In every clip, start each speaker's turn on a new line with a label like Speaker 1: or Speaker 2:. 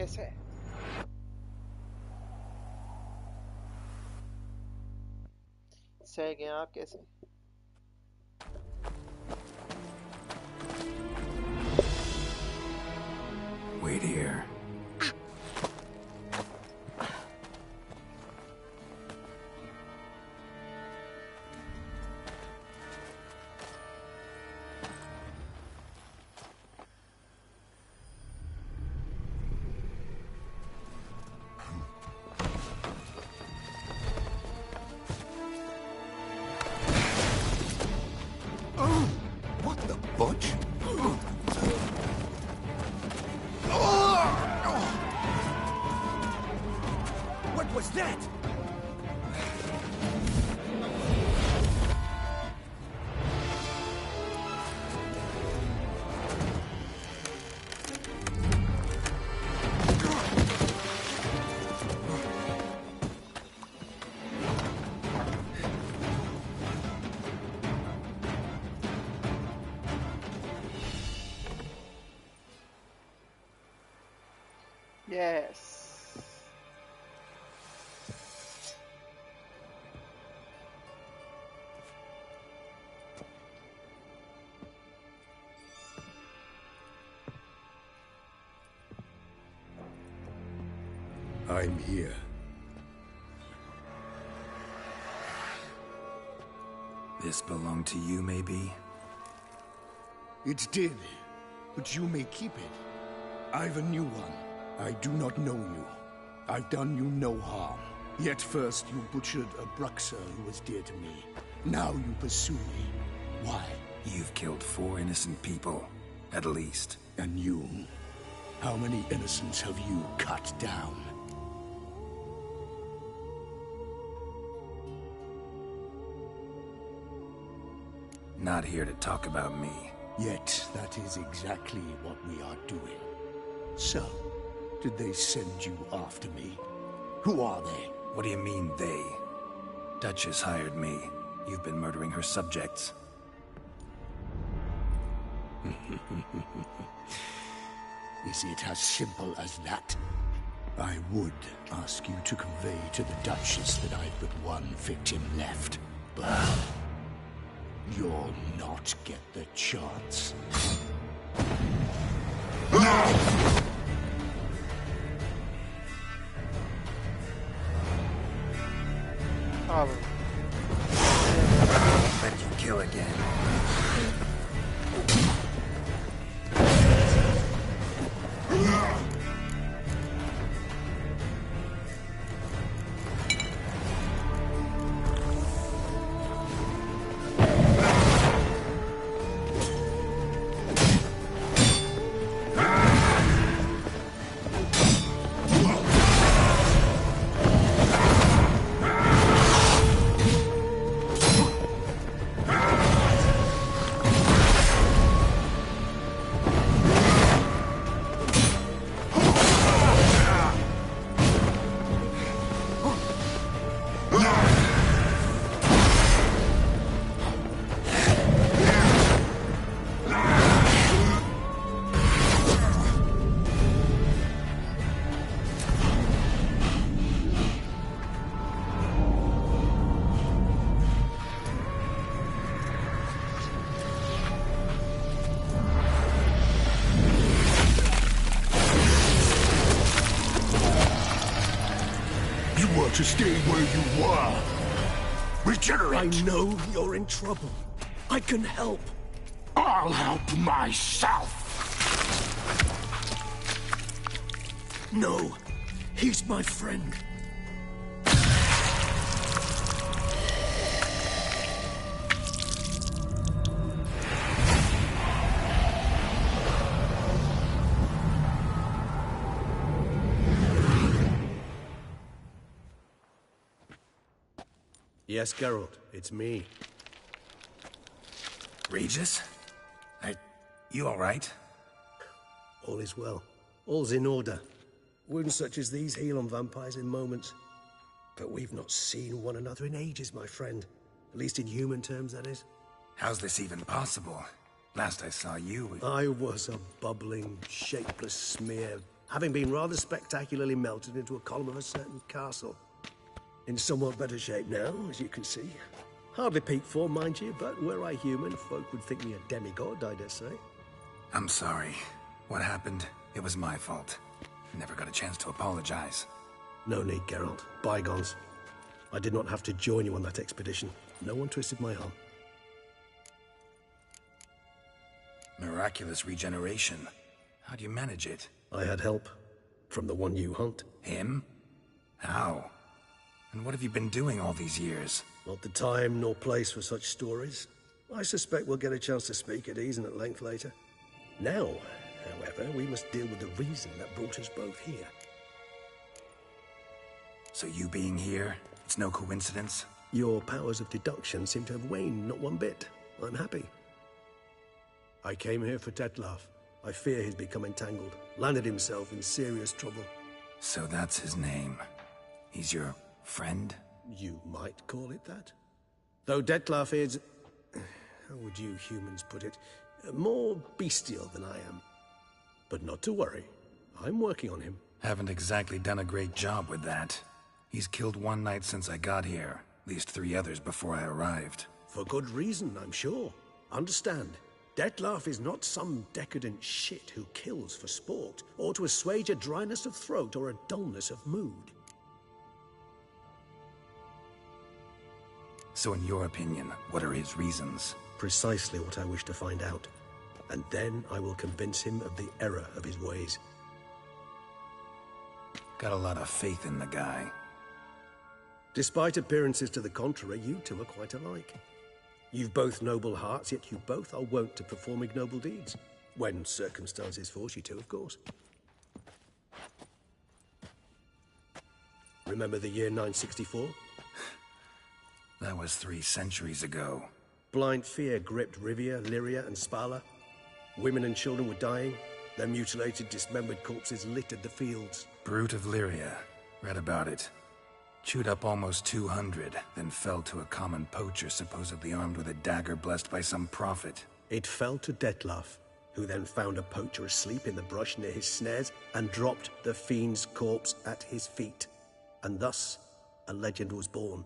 Speaker 1: कैसे? सह गए आप कैसे?
Speaker 2: Wait here.
Speaker 3: What the butch? What was that?
Speaker 1: Yes.
Speaker 3: I'm here.
Speaker 2: This belonged to you, maybe?
Speaker 3: It did, but you may keep it. I've a new one. I do not know you. I've done you no harm. Yet first you butchered a Bruxer who was dear to me. Now you pursue me. Why?
Speaker 2: You've killed 4 innocent people, at least.
Speaker 3: And you? How many innocents have you cut down?
Speaker 2: Not here to talk about me.
Speaker 3: Yet that is exactly what we are doing. So, did they send you after me? Who are they?
Speaker 2: What do you mean, they? Duchess hired me. You've been murdering her subjects.
Speaker 3: Is it as simple as that? I would ask you to convey to the Duchess that I've but one victim left, but you'll not get the chance.
Speaker 2: Bet you kill again.
Speaker 3: To stay where you were. Regenerate.
Speaker 4: I know you're in trouble. I can help.
Speaker 3: I'll help myself.
Speaker 4: No, he's my friend.
Speaker 5: Yes, Geralt, it's me.
Speaker 2: Regis? You alright?
Speaker 5: All is well. All's in order. Wounds such as these heal on vampires in moments. But we've not seen one another in ages, my friend. At least in human terms, that is.
Speaker 2: How's this even possible? Last I saw you...
Speaker 5: I was a bubbling, shapeless smear, having been rather spectacularly melted into a column of a certain castle. In somewhat better shape now, as you can see. Hardly peak form, mind you, but were I human, folk would think me a demigod, I dare say.
Speaker 2: I'm sorry. What happened? It was my fault. Never got a chance to apologize.
Speaker 5: No need, Geralt. Bygones. I did not have to join you on that expedition. No one twisted my arm.
Speaker 2: Miraculous regeneration. How do you manage it?
Speaker 5: I had help. From the one you hunt.
Speaker 2: Him? How? And what have you been doing all these years?
Speaker 5: Not the time nor place for such stories. I suspect we'll get a chance to speak at ease and at length later. Now, however, we must deal with the reason that brought us both here.
Speaker 2: So you being here, it's no coincidence?
Speaker 5: Your powers of deduction seem to have waned not one bit. I'm happy. I came here for Detlaf. I fear he's become entangled, landed himself in serious trouble.
Speaker 2: So that's his name. He's your friend?
Speaker 5: You might call it that. Though Detlaf is, how would you humans put it, more bestial than I am. But not to worry. I'm working on him.
Speaker 2: Haven't exactly done a great job with that. He's killed one knight since I got here. At least 3 others before I arrived.
Speaker 5: For good reason, I'm sure. Understand, Detlaf is not some decadent shit who kills for sport, or to assuage a dryness of throat or a dullness of mood.
Speaker 2: So in your opinion, what are his reasons?
Speaker 5: Precisely what I wish to find out. And then I will convince him of the error of his ways.
Speaker 2: Got a lot of faith in the guy.
Speaker 5: Despite appearances to the contrary, you two are quite alike. You've both noble hearts, yet you both are wont to perform ignoble deeds. When circumstances force you to, of course. Remember the year 964?
Speaker 2: That was 3 centuries ago.
Speaker 5: Blind fear gripped Rivia, Lyria, and Spala. Women and children were dying. Their mutilated, dismembered corpses littered the fields.
Speaker 2: Brute of Lyria. Read about it. Chewed up almost 200, then fell to a common poacher supposedly armed with a dagger blessed by some prophet.
Speaker 5: It fell to Detlaf, who then found a poacher asleep in the brush near his snares and dropped the fiend's corpse at his feet. And thus, a legend was born.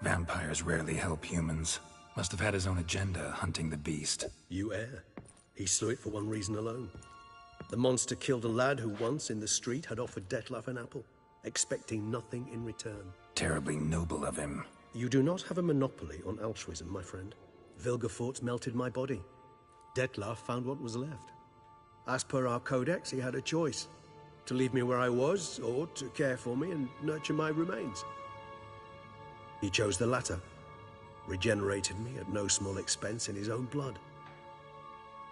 Speaker 2: Vampires rarely help humans. Must have had his own agenda, hunting the beast.
Speaker 5: You err. He slew it for one reason alone. The monster killed a lad who once, in the street, had offered Detlaf an apple, expecting nothing in return.
Speaker 2: Terribly noble of him.
Speaker 5: You do not have a monopoly on altruism, my friend. Vilgefortz melted my body. Detlaf found what was left. As per our codex, he had a choice. To leave me where I was, or to care for me and nurture my remains. He chose the latter. Regenerated me at no small expense in his own blood.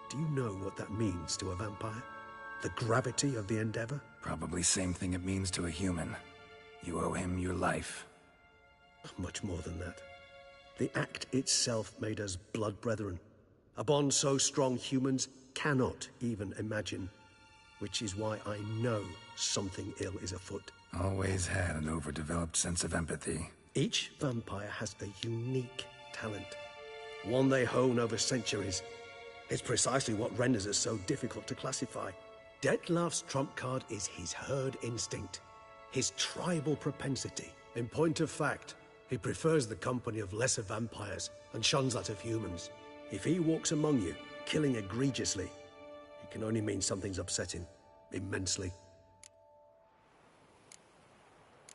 Speaker 5: Do you know what that means to a vampire? The gravity of the endeavor?
Speaker 2: Probably same thing it means to a human. You owe him your life.
Speaker 5: Much more than that. The act itself made us blood brethren. A bond so strong humans cannot even imagine. Which is why I know something ill is afoot.
Speaker 2: Always had an overdeveloped sense of empathy.
Speaker 5: Each vampire has a unique talent. One they hone over centuries. It's precisely what renders us so difficult to classify. Detlaf's trump card is his herd instinct, his tribal propensity. In point of fact, he prefers the company of lesser vampires and shuns that of humans. If he walks among you, killing egregiously, it can only mean something's upsetting, immensely.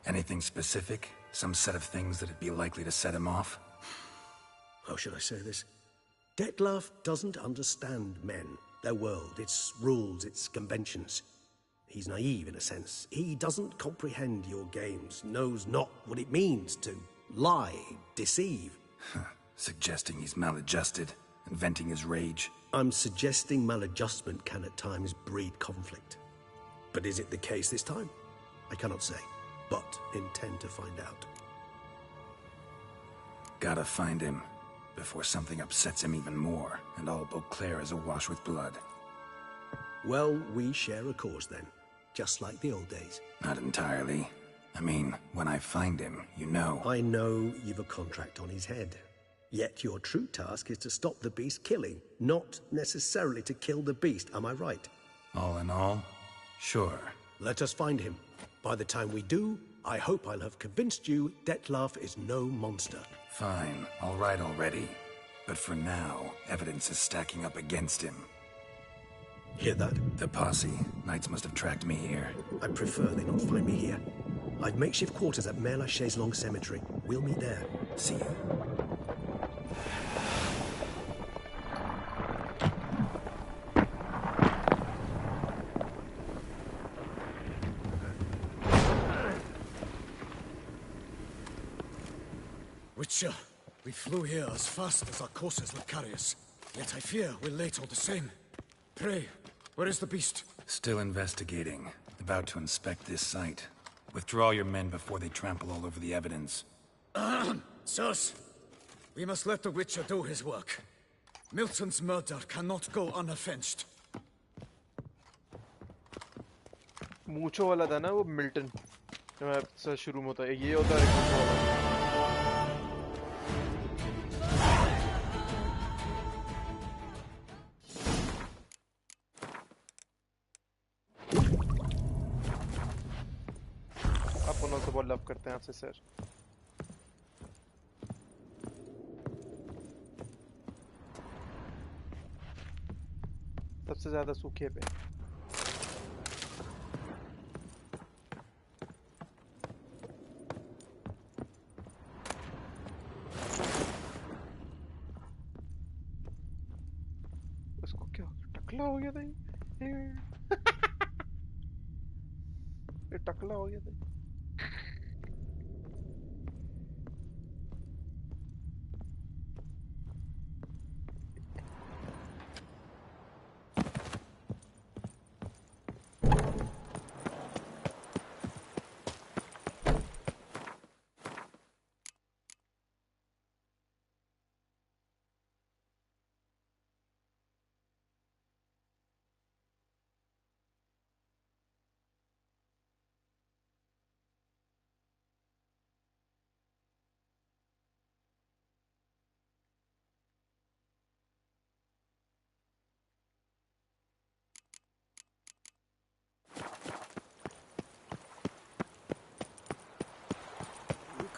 Speaker 2: Anything specific? Some set of things that'd be likely to set him off?
Speaker 5: How should I say this? Detlaf doesn't understand men, their world, its rules, its conventions. He's naive in a sense. He doesn't comprehend your games, knows not what it means to lie, deceive.
Speaker 2: Suggesting he's maladjusted and venting his rage.
Speaker 5: I'm suggesting maladjustment can at times breed conflict. But is it the case this time? I cannot say, but intend to find out.
Speaker 2: Gotta find him before something upsets him even more and all Beauclair is awash with blood.
Speaker 5: Well, we share a cause then, just like the old days.
Speaker 2: Not entirely. I mean, when I find him, you know.
Speaker 5: I know you've a contract on his head. Yet your true task is to stop the beast killing, not necessarily to kill the beast, am I right?
Speaker 2: All in all, sure.
Speaker 5: Let us find him. By the time we do, I hope I'll have convinced you Dettlaff is no monster.
Speaker 2: Fine, all right already. But for now, evidence is stacking up against him.
Speaker 5: Hear that?
Speaker 2: The posse. Knights must have tracked me here.
Speaker 5: I prefer they not find me here. I've makeshift quarters at Mère Lachaise Long Cemetery. We'll meet there.
Speaker 2: See you.
Speaker 4: Witcher, we flew here as fast as our courses would carry us. Yet I fear we're late all the same. Pray, where is the beast?
Speaker 2: Still investigating. About to inspect this site. Withdraw your men before they trample all over the evidence.
Speaker 4: Sirs, we must let the Witcher do his work. Milton's murder cannot go unavenged.
Speaker 1: मूंछों वाला था ना वो Milton जब episode शुरू में होता है ये होता है मूंछों वाला अपन तो बहुत लव करते हैं आपसे सर सबसे ज्यादा सूखे पे टकला हो गया था ये टकला हो गया था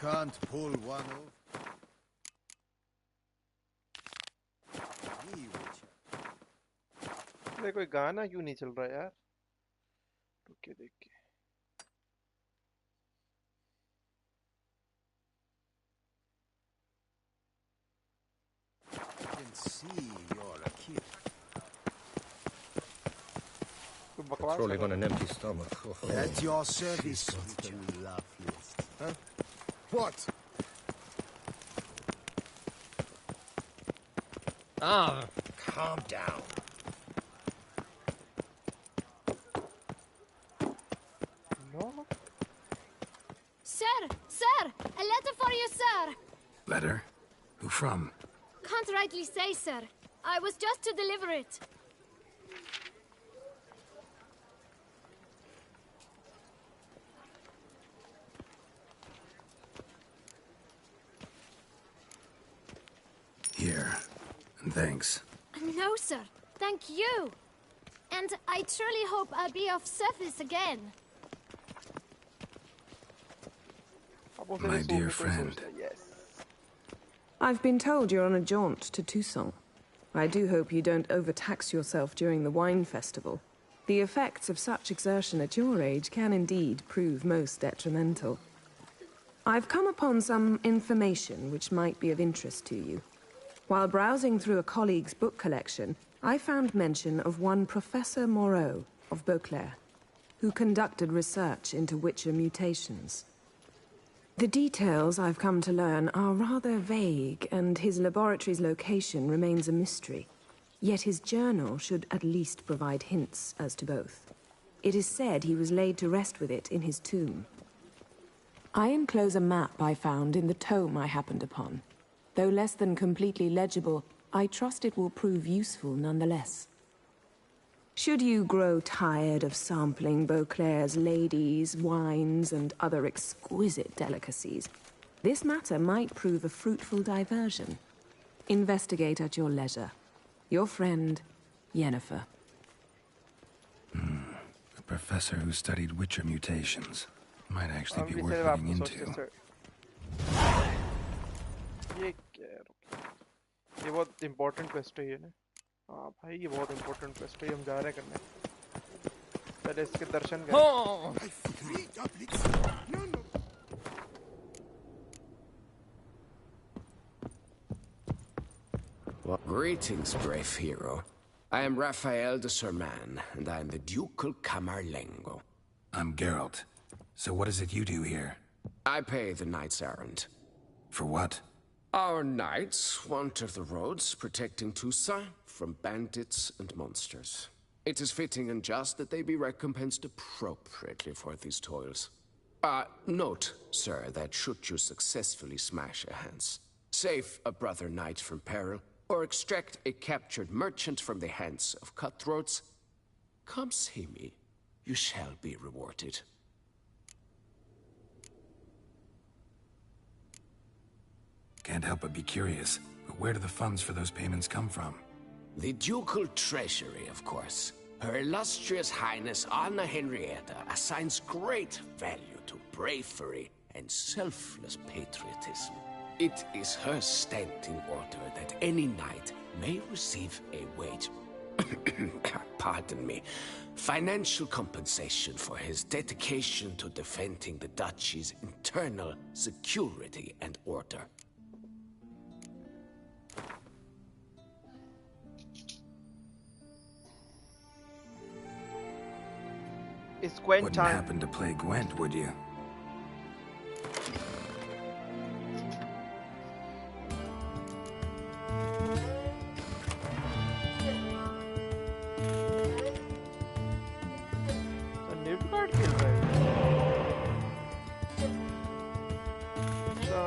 Speaker 6: Can't pull one off.
Speaker 1: अरे कोई गाना क्यों नहीं चल रहा यार रुक के देख के
Speaker 6: I can see you're a kid.
Speaker 7: Rolling on an empty stomach.
Speaker 6: At your service, Mr. Loveliest. Huh? What?
Speaker 7: Ah, calm down.
Speaker 1: No.
Speaker 8: Sir! Sir! A letter for you, sir!
Speaker 2: Letter? Who from?
Speaker 8: Can't rightly say, sir. I was just to deliver it.
Speaker 2: Here. And thanks.
Speaker 8: No, sir. Thank you. And I truly hope I'll be of service again.
Speaker 2: My dear friend.
Speaker 1: Yes.
Speaker 9: I've been told you're on a jaunt to Toussaint. I do hope you don't overtax yourself during the wine festival. The effects of such exertion at your age can indeed prove most detrimental. I've come upon some information which might be of interest to you. While browsing through a colleague's book collection, I found mention of one Professor Moreau of Beauclair, who conducted research into Witcher mutations. The details I've come to learn are rather vague, and his laboratory's location remains a mystery. Yet his journal should at least provide hints as to both. It is said he was laid to rest with it in his tomb. I enclose a map I found in the tome I happened upon. Though less than completely legible, I trust it will prove useful nonetheless. Should you grow tired of sampling Beauclair's ladies, wines, and other exquisite delicacies, this matter might prove a fruitful diversion. Investigate at your leisure. Your friend, Yennefer.
Speaker 2: A professor who studied Witcher mutations. Might actually be
Speaker 1: हम
Speaker 2: worth
Speaker 1: भी
Speaker 2: looking
Speaker 1: वापस सोचते
Speaker 2: into.
Speaker 1: ये क्या है? ये बहुत important quest है ये ना। हाँ भाई ये बहुत important quest है, हम जा रहे हैं करने। पहले इसके दर्शन करें।
Speaker 7: Oh!
Speaker 10: Well, greetings, brave hero. I am Raphael de Serman, and I am the Ducal Camarlengo.
Speaker 2: I'm Geralt. So what is it you do here?
Speaker 10: I pay the knight's errand.
Speaker 2: For what?
Speaker 10: Our knights wander the roads, protecting Tusa from bandits and monsters. It is fitting and just that they be recompensed appropriately for these toils. Note, sir, that should you successfully smash a Hans, save a brother knight from peril, or extract a captured merchant from the hands of cutthroats, come see me. You shall be rewarded.
Speaker 2: Can't help but be curious, but where do the funds for those payments come from?
Speaker 10: The ducal treasury, of course. Her illustrious highness Anna Henrietta assigns great value to bravery and selfless patriotism. It is her standing order that any knight may receive a wage, pardon me, financial compensation for his dedication to defending the duchy's internal security and order.
Speaker 1: It's Gwent
Speaker 2: Wouldn't
Speaker 1: time.
Speaker 2: happen to play Gwent, would you?
Speaker 1: Nilfgaard खेल रहा है। अच्छा।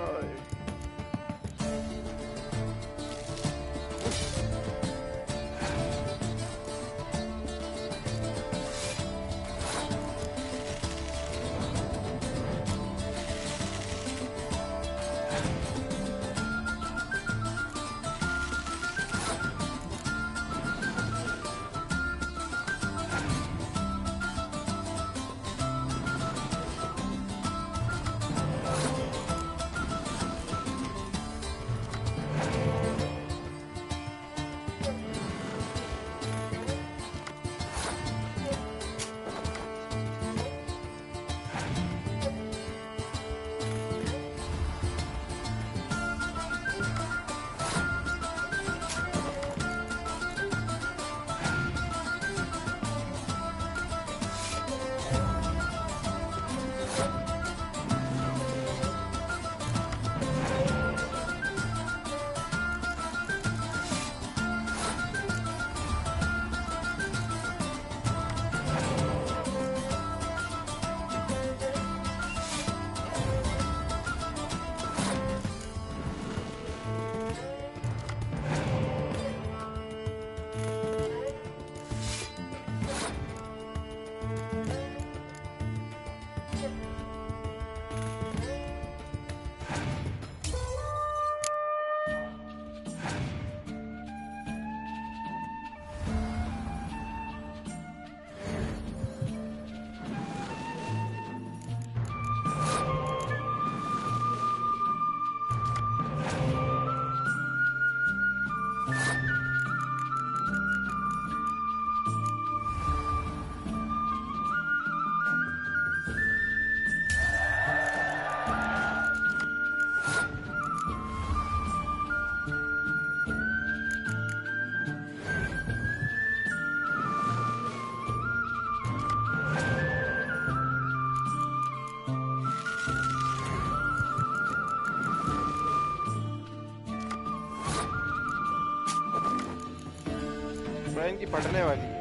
Speaker 1: Brian की पढ़ने वाली है।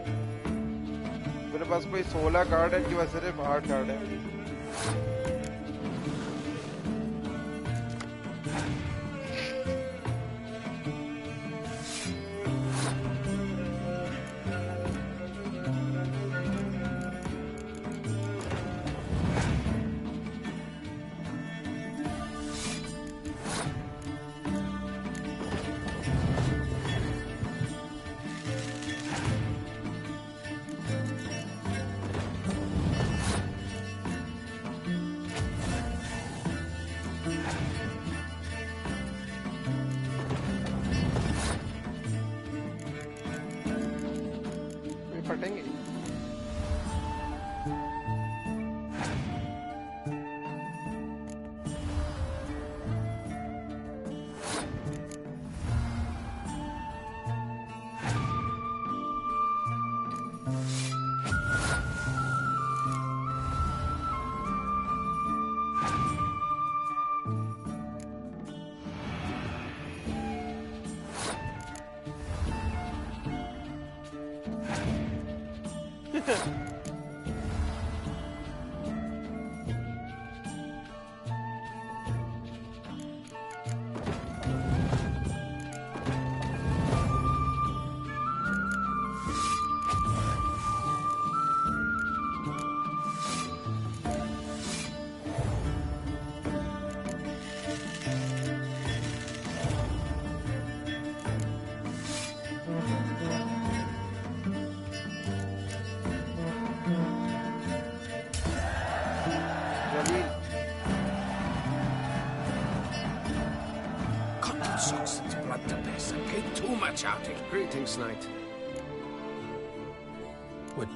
Speaker 1: मेरे पास कोई 16 कार्ड है कि बस सिर्फ 8 कार्ड है। कटेंगे।
Speaker 10: Shouting. Greetings, knight.
Speaker 2: What?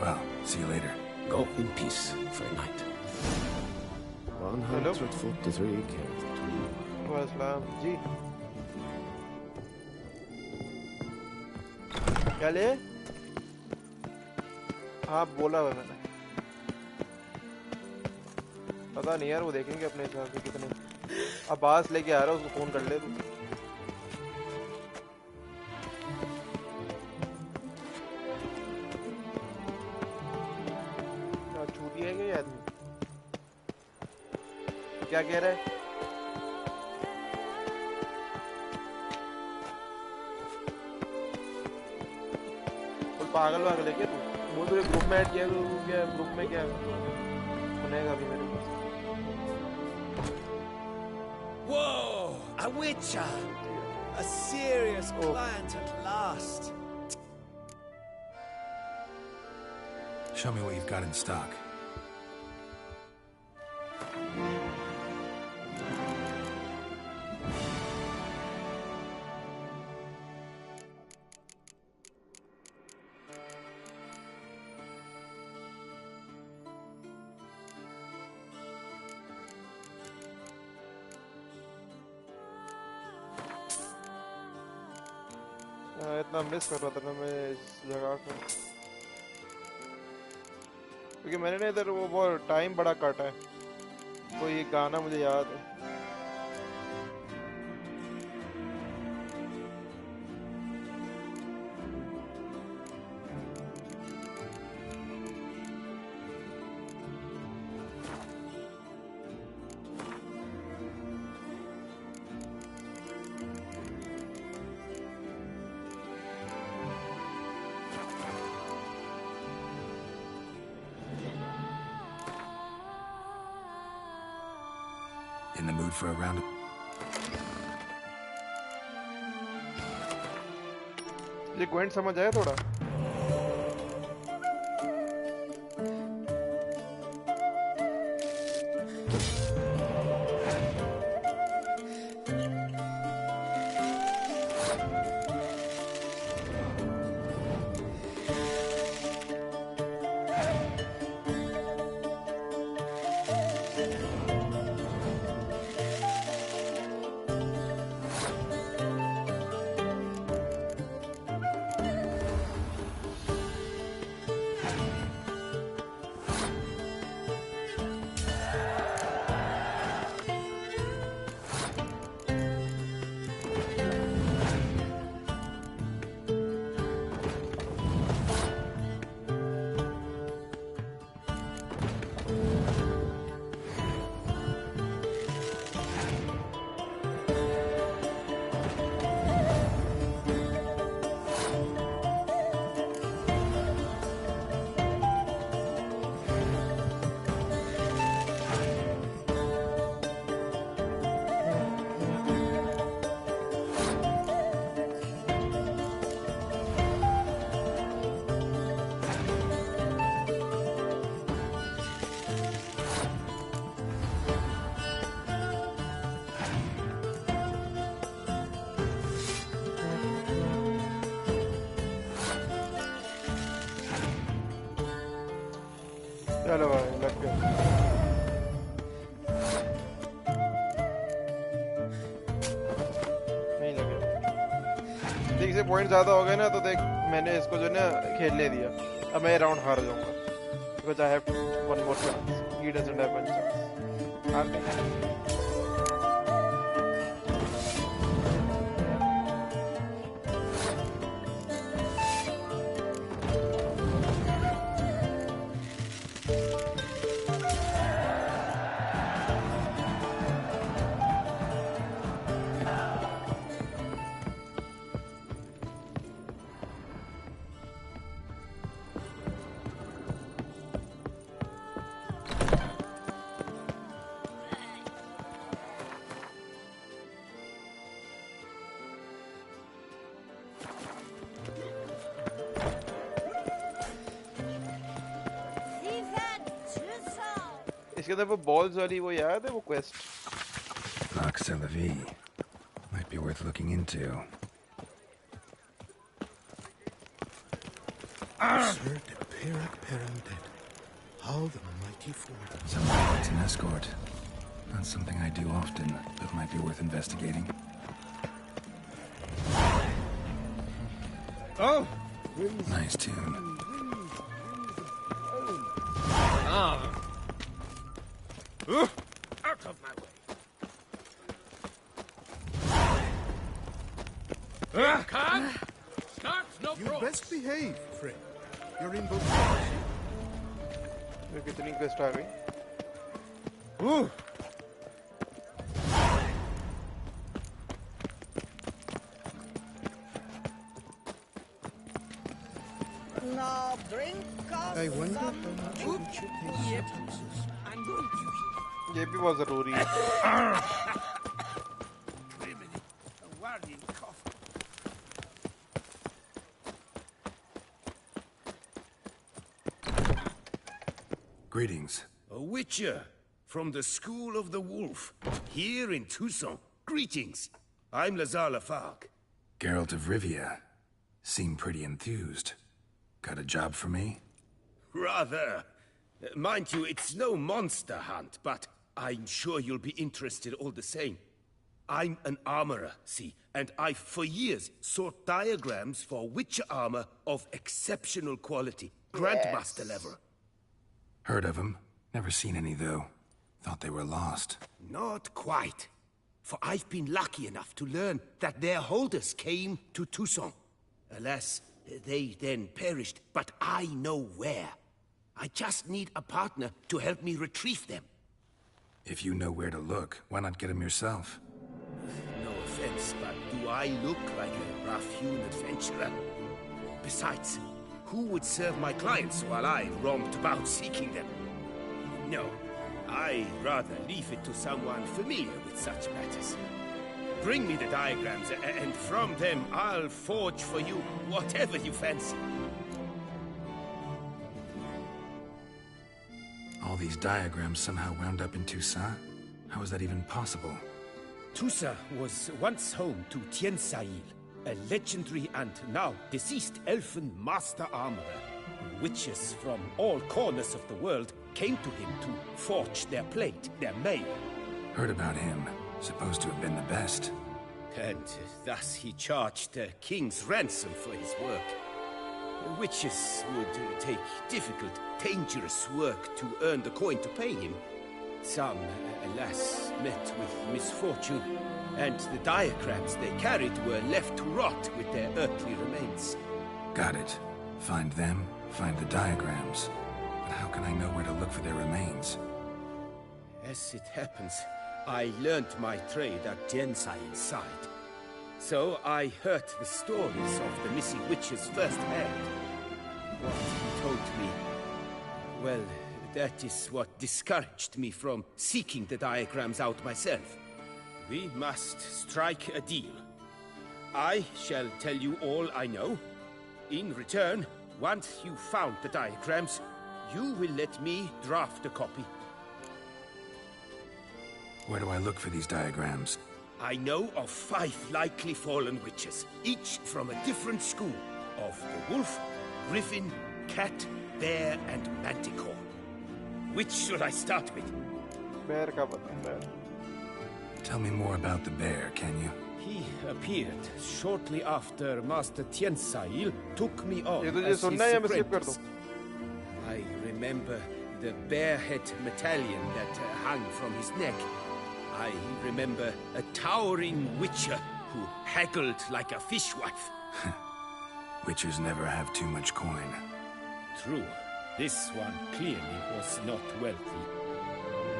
Speaker 2: Well, see you later.
Speaker 10: Go in peace, fair knight. 143 killed.
Speaker 1: वालेकुम जी। क्या ले? हाँ बोला हुआ मैंने। पता नहीं यार, वो देखेंगे अपने हिसाब से कितने। अब्बास लेके आ रहा है, उसको फोन कर ले तू। क्या छूटी है क्या ये आदमी? क्या कह रहा है? तो पागल वागल है क्या तू? वो तुझे ग्रुप में ऐड किया तो क्या ग्रुप में क्या सुनेगा अभी मेरे पास?
Speaker 11: Whoa! A witcher! A serious client at last!
Speaker 2: Show me what you've got in stock.
Speaker 1: इतना मिस कर रहा था ना मैं इस जगह को, क्योंकि मैंने ना इधर वो बहुत टाइम बड़ा काटा है। कोई गाना मुझे याद है।
Speaker 2: In the mood for a round of...
Speaker 1: ये क्वेंट समझ आया थोड़ा? नहीं लगे। देख से पॉइंट ज्यादा हो गए ना तो देख मैंने इसको जो ना खेलने दिया। अब मैं राउंड हार जाऊंगा because I have one more chance. He doesn't have one chance. हार गए। इसके अंदर वो बॉल्स वाली वो याद है वो quest
Speaker 2: might be worth looking into.
Speaker 3: Sir de Perak Perundet. How the mighty ford.
Speaker 2: Something like an escort. Not something I do often, but might be worth investigating.
Speaker 11: Oh!
Speaker 2: Nice tune.
Speaker 11: Out of my way.
Speaker 3: You best behave, friend. You're in both.
Speaker 1: कितनी quest आ गई?
Speaker 6: Now drink us
Speaker 3: I wonder how
Speaker 6: some
Speaker 3: much we should pay
Speaker 6: Yep.
Speaker 3: taxes.
Speaker 6: I'm going to
Speaker 1: ये भी बहुत जरूरी है।
Speaker 2: Greetings.
Speaker 10: A witcher from the School of the Wolf, here in Tucson. Greetings. I'm Lazar Lafargue.
Speaker 2: Geralt of Rivia. Seem pretty enthused. Got a job for me?
Speaker 10: Rather. Mind you, it's no monster hunt, but I'm sure you'll be interested all the same. I'm an armorer, see, and I've for years sought diagrams for witcher armor of exceptional quality. Grandmaster level.
Speaker 2: Heard of them. Never seen any, though. Thought they were lost.
Speaker 10: Not quite. For I've been lucky enough to learn that their holders came to Tucson. Alas, they then perished, but I know where. I just need a partner to help me retrieve them.
Speaker 2: If you know where to look, why not get them yourself?
Speaker 10: No offense, but do I look like a rough-hewn adventurer? Besides, who would serve my clients while I roamed about seeking them? No, I'd rather leave it to someone familiar with such matters. Bring me the diagrams, and from them I'll forge for you whatever you fancy.
Speaker 2: All these diagrams somehow wound up in Toussaint? How is that even possible?
Speaker 10: Toussaint was once home to Tiensail, a legendary and now deceased elfin master armorer. Witches from all corners of the world came to him to forge their plate, their mail.
Speaker 2: Heard about him. Supposed to have been the best.
Speaker 10: And thus he charged a king's ransom for his work. Witches would take difficult, dangerous work to earn the coin to pay him. Some, alas, met with misfortune, and the diagrams they carried were left to rot with their earthly remains.
Speaker 2: Got it. Find them, find the diagrams. But how can I know where to look for their remains?
Speaker 10: As it happens, I learned my trade at Tiensail's side. So I heard the stories of the missing witches firsthand. What he told me, well, that is what discouraged me from seeking the diagrams out myself. We must strike a deal. I shall tell you all I know. In return, once you've found the diagrams, you will let me draft a copy.
Speaker 2: Where do I look for these diagrams?
Speaker 10: I know of 5 likely fallen witches, each from a different school of the wolf, griffin, cat, bear, and manticore.
Speaker 11: Which should I start with?
Speaker 1: Bear का पता है.
Speaker 2: Tell me more about the bear, can you?
Speaker 11: He appeared shortly after Master Tiensail took me on
Speaker 1: ये तुझे
Speaker 11: as his
Speaker 1: सुनना है या मैं skip कर
Speaker 11: apprentice.
Speaker 1: दूं?
Speaker 11: I remember the bear head medallion that hung from his neck. I remember a towering witcher who haggled like a fishwife.
Speaker 2: Witchers never have too much coin.
Speaker 11: True, this one clearly was not wealthy.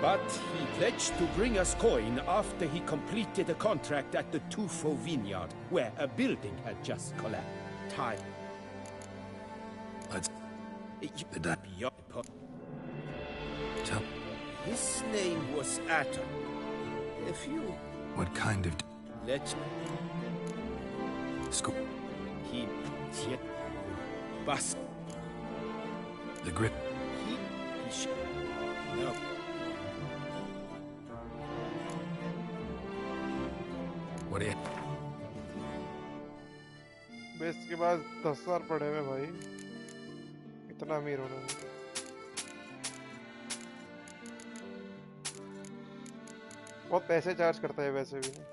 Speaker 11: But he pledged to bring us coin after he completed a contract at the Tufo vineyard, where a building had just collapsed. Time.
Speaker 2: Let's... Tell...
Speaker 11: His name was Atom. If you...
Speaker 2: What kind of...
Speaker 11: Let...
Speaker 2: School...
Speaker 11: He... Bus...
Speaker 2: The grip...
Speaker 11: No.
Speaker 2: What do you...
Speaker 1: base के बाद 10,000 पड़े हुए भाई. इतना अमीर होना है. बहुत पैसे चार्ज करता है वैसे भी ना.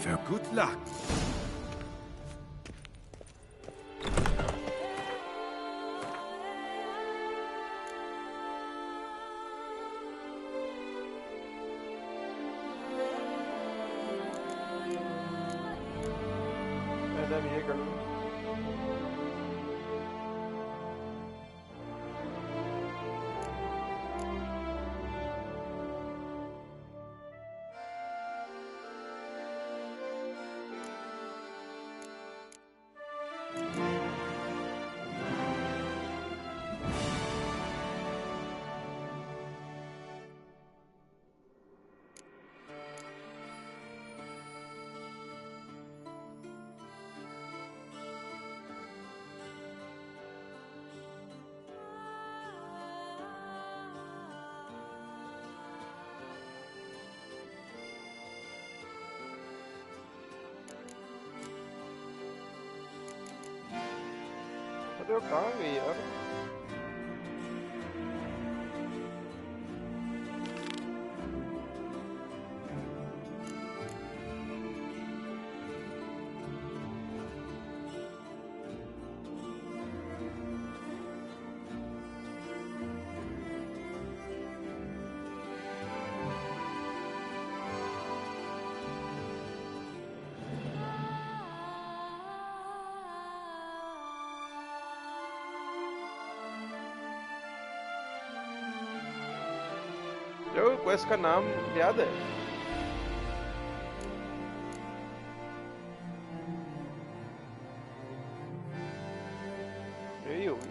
Speaker 2: Fair.
Speaker 11: Good luck.
Speaker 1: ऐसा भी ये कर लूं. अरे वो कहाँ गई यार? जो क्वेस्ट का नाम याद है? यही होगी.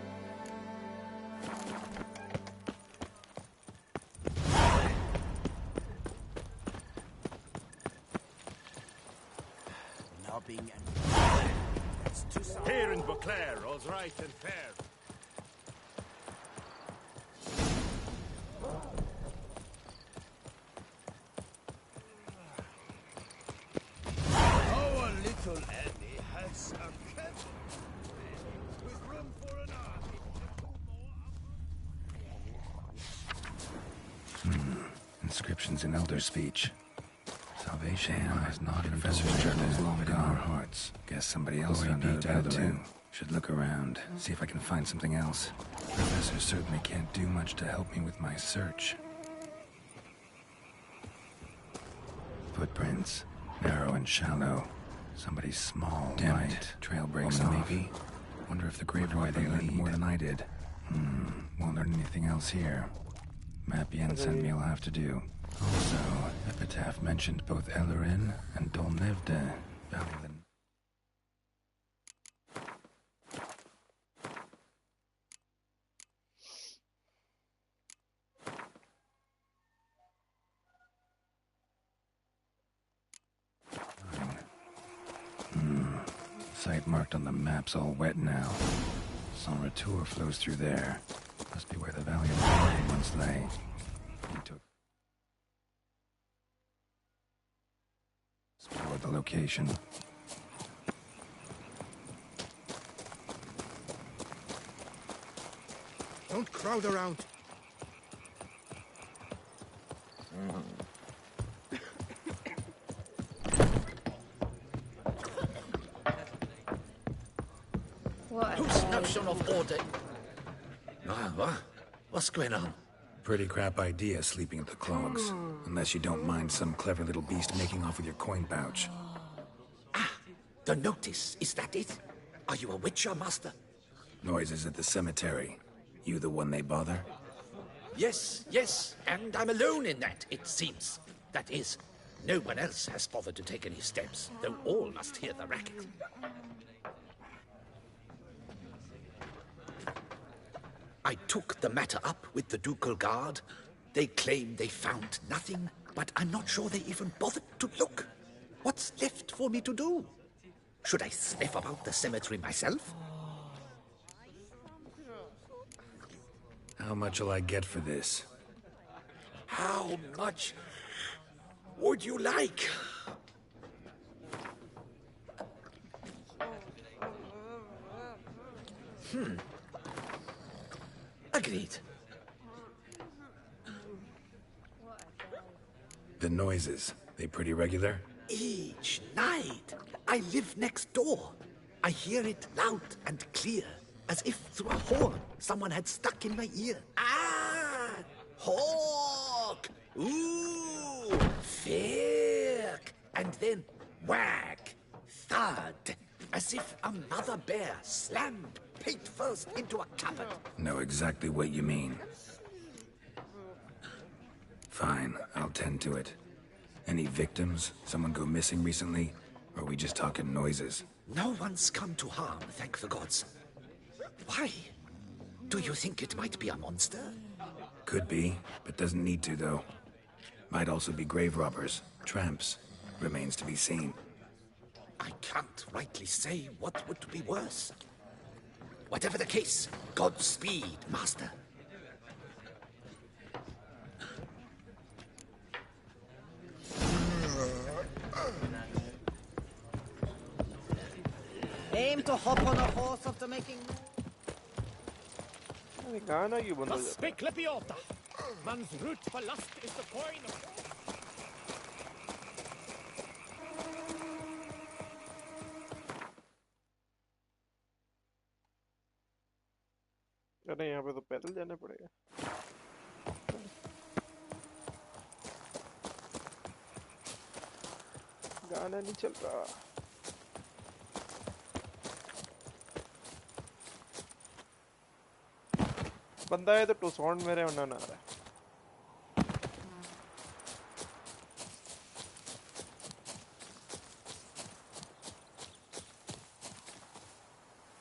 Speaker 12: Here in Beauclair, all's right and fair.
Speaker 6: Little Annie has a cabin with room for an army.
Speaker 2: Inscriptions in Elder speech. Salvation lies not in Professor's journal is long in our hearts. Guess somebody else found out about it too. Should look around, see if I can find something else. Professor certainly can't do much to help me with my search. Footprints, narrow and shallow. Somebody's small, light. Trail breaks off. Maybe. Wonder if the grave robber learned more than I did. Won't learn anything else here. Mappian sent me I'll have to do. Also, Epitaph mentioned both Ellerin and Dolnevde. Site marked on the map's all wet now. Sans Retour flows through there. Must be where the Valley of the Valley once lay. He took... Explore the location.
Speaker 4: Don't crowd around.
Speaker 10: Whose notion of order? What? What's going on?
Speaker 2: Pretty crap idea, sleeping at the clogs. Unless you don't mind some clever little beast making off with your coin pouch.
Speaker 10: The notice, is that it? Are you a witcher, master?
Speaker 2: Noises at the cemetery. You the one they bother?
Speaker 10: Yes, yes, and I'm alone in that, it seems. That is, no one else has bothered to take any steps, though all must hear the racket. I took the matter up with the Ducal Guard. They claim they found nothing, but I'm not sure they even bothered to look. What's left for me to do? Should I sniff about the cemetery myself?
Speaker 2: How much will I get for this?
Speaker 10: How much would you like? Agreed.
Speaker 2: The noises, they pretty regular?
Speaker 10: Each night, I live next door. I hear it loud and clear, as if through a horn someone had stuck in my ear. Ah! Hawk! Ooh! Firk! And then whack! Thud! As if a mother bear slammed pate first into a cupboard.
Speaker 2: Know exactly what you mean. Fine, I'll tend to it. Any victims? Someone go missing recently? Or are we just talking noises?
Speaker 10: No one's come to harm, thank the gods. Why? Do you think it might be a monster?
Speaker 2: Could be, but doesn't need to, though. Might also be grave robbers, tramps. Remains to be seen.
Speaker 10: I can't rightly say what would be worse. Whatever the case, Godspeed, Master.
Speaker 13: Aim to hop on a horse after making...
Speaker 1: गाना क्यों बंद हो जाता है?
Speaker 11: Spec lepiota. Man's root for lust is the coin of...
Speaker 1: अरे यहाँ पे तो पैदल जाना पड़ेगा। गाना नहीं चल रहा। बंदा है तो टू साउंड मेरे होना ना आ रहा है।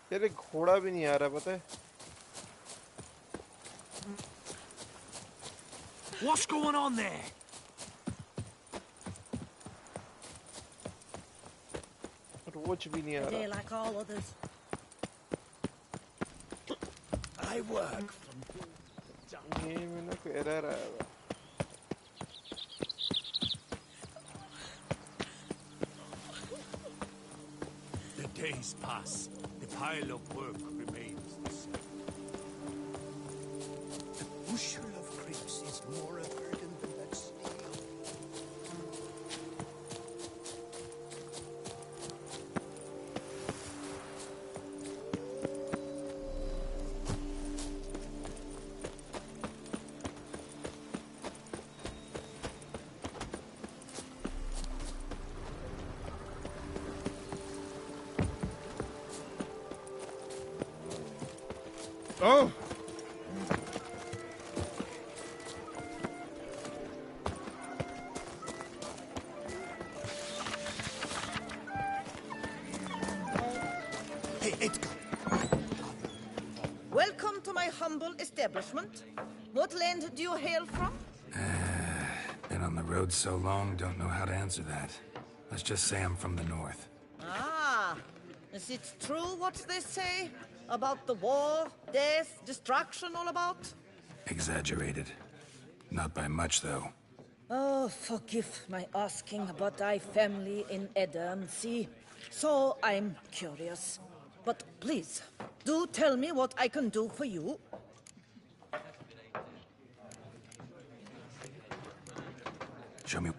Speaker 1: तेरे घोड़ा भी नहीं आ रहा पता है?
Speaker 10: What's going on there?
Speaker 1: रोच भी नहीं आ
Speaker 13: A day
Speaker 1: रहा।
Speaker 13: like all others.
Speaker 10: I work
Speaker 1: ये मैंने कोई एरर आया हुआ।
Speaker 12: The days pass. The pile of work remains the same.
Speaker 3: The bushel of crisps is more a burden than that snail.
Speaker 1: Oh!
Speaker 3: Hey, Edgar.
Speaker 13: Welcome to my humble establishment. What land do you hail from?
Speaker 2: Been on the road so long, don't know how to answer that. Let's just say I'm from the north.
Speaker 13: Ah, is it true what they say? About the war, death, destruction all about?
Speaker 2: Exaggerated. Not by much, though.
Speaker 13: Oh, forgive my asking about thy family in Edern, see? So I'm curious. But please, do tell me what I can do for you.
Speaker 2: Show me.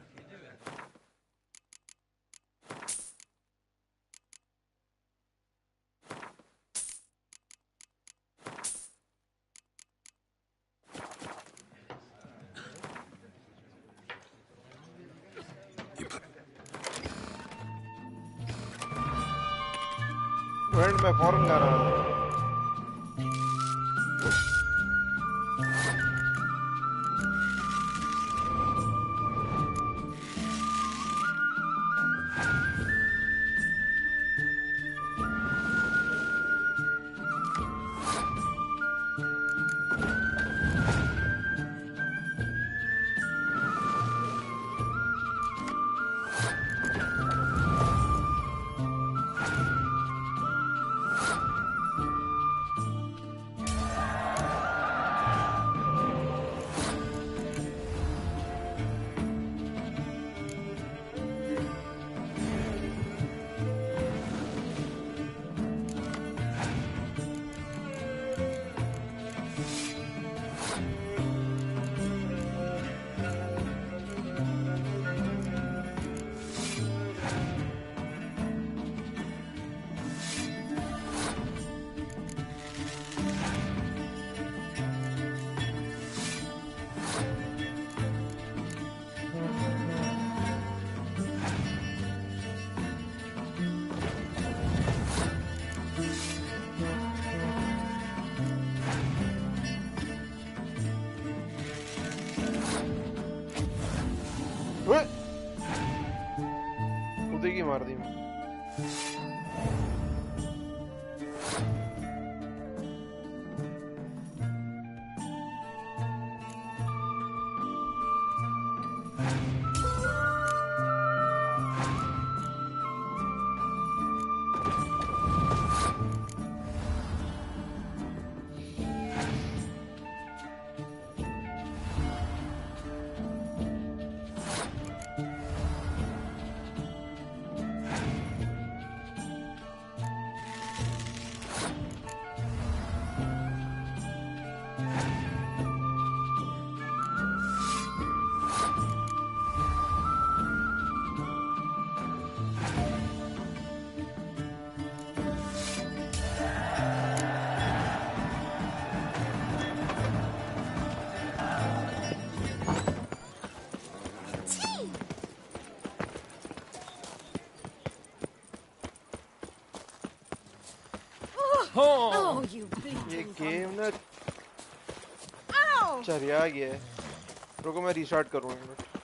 Speaker 1: World में form कर रहा हूँ की मार दी मैं
Speaker 8: Oh, you
Speaker 1: ये game ना चरिया गया है रुको मैं रीस्टार्ट करूँ एक मिनट